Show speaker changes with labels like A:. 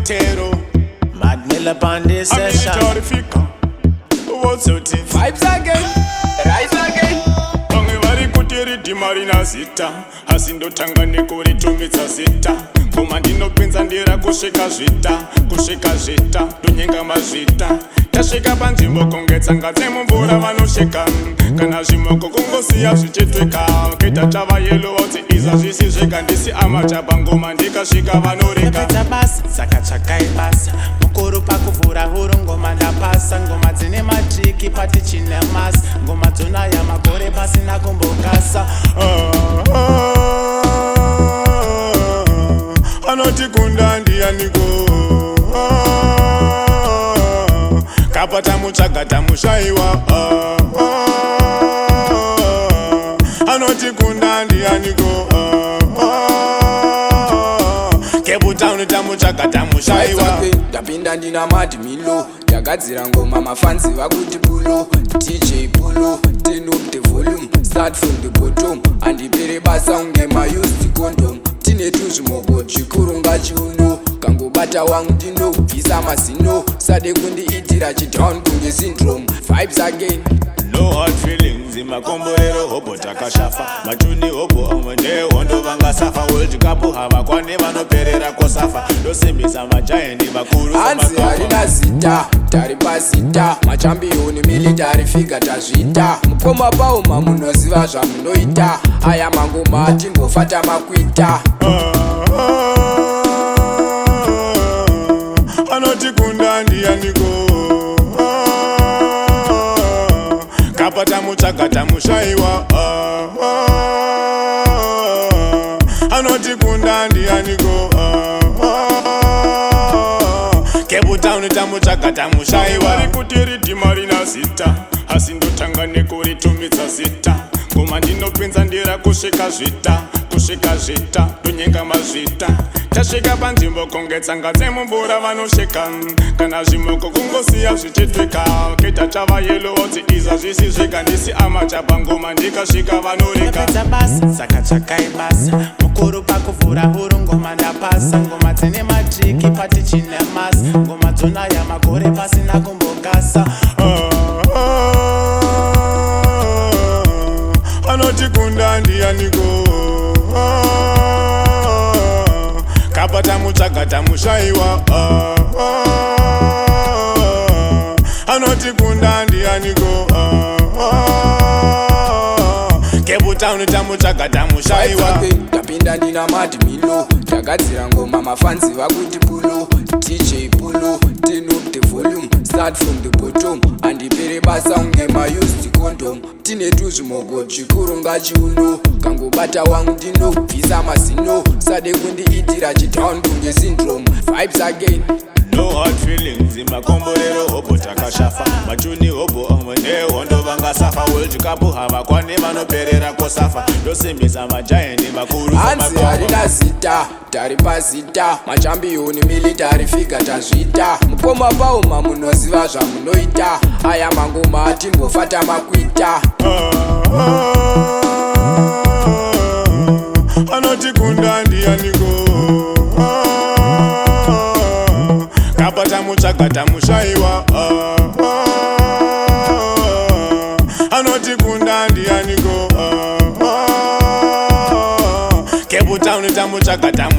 A: kutero madmillow pande session vibes again rise again vamwe vari kuti Riddim Harina Zita asi ndotanga nekuritumidza zita ngoma ndinopinza ndira kusvika zvita ndonyenga mazvita tasvika panzvimbo kunge tsanga dzemumvura vanosheka kana zvimoko kungosiya zvichitweka kuita tava yelo vauti izva zvisi zvega ndisi amachapa ngoma ndikasvika vanoreka
B: Ndapedza basa saka tsvakai basa mukuru pakuvhura huru ngoma ndapasa ngoma dzine matriki pati chine masa ngoma dzonaya makore pasina kumbokasa
A: anotikunda Ndiyaniko kapata mutsvaga tamushayiwa anotikunda Ndiyaniko Cape Town tamutsvaga tamushayiwa
C: ndapinda ndina madmillow ndagadzira ngoma mafanzi vakuti pulo DJ pulo turn up the volume start from the bottom andipere basa unge maused condom tine tuzvimoko zvikuru ngachiuno kangobata wangu ndinobvisa mazino sade kundiitira chidown kunge syndrome vibes again
A: no hard feelings imakomborero hobo takashafa machuni hobo amwe nehondo vangasafa world cup havakwane vanoperera kosafa ndosimbisa majaendi vakuru
C: hanzi harina zita tari pazita machambiyoni military figure tazvita mukoma pauma munoziva zvamunoita aya mangoma atingofata makuita
A: anotikunda Ndiyaniko kapata mutsvaga tamushayiwa anotikunda Ndiyaniko Cape Town tamutsvaga tamushayiwa vari kuti Riddim Harina Zita asi ndotanga nekuritumidza zita ngoma ndinopinza ndira kusvika zvita ndonyenga mazvita tasvika panzvimbo kunge tsanga dzemumvura vanosheka kana zvimoko kungosiya zvichitweka kuita tava yelo vauti izva zvisi zvega ndisi amachapa ngoma ndikasvika vanoreka
B: Ndapedza basa saka tsvakai basa mukuru pakuvhura huru ngoma ndapasa ngoma dzine matriki pati chine masa ngoma dzonaya makore pasina kumbokasa
A: anotikunda Ndiyaniko kapata mutsvaga tamushayiwa anotikunda Ndiyaniko Cape Town tamutsvaga tamushayiwa
C: ndapinda ndina madmillow ndagadzira ngoma mafanzi vakuti pulo DJ pulo turn up the volume start from the bottom andipere basa unge maused condom tine tuzvimoko zvikuru ngachiuno kangobata wangu ndinobvisa mazino sade kundiitira chidown kunge syndrome vibes again
A: no hard feelings imakomborero hobo takashafa machuni hobo amwe nehondo vangasafa world cup havakwane vanoperera kosafa ndosimbisa majaendi makuru
C: hanzi harina zita tari pazita machambiyoni military figure tazvita mukoma pauma munoziva zvamunoita aya mangoma atingofata makuita
A: anotikunda Ndiyaniko kapata mutsvaga tamushayiwa anotikunda Ndiyaniko Cape Town tamutsvaga tamushayiwa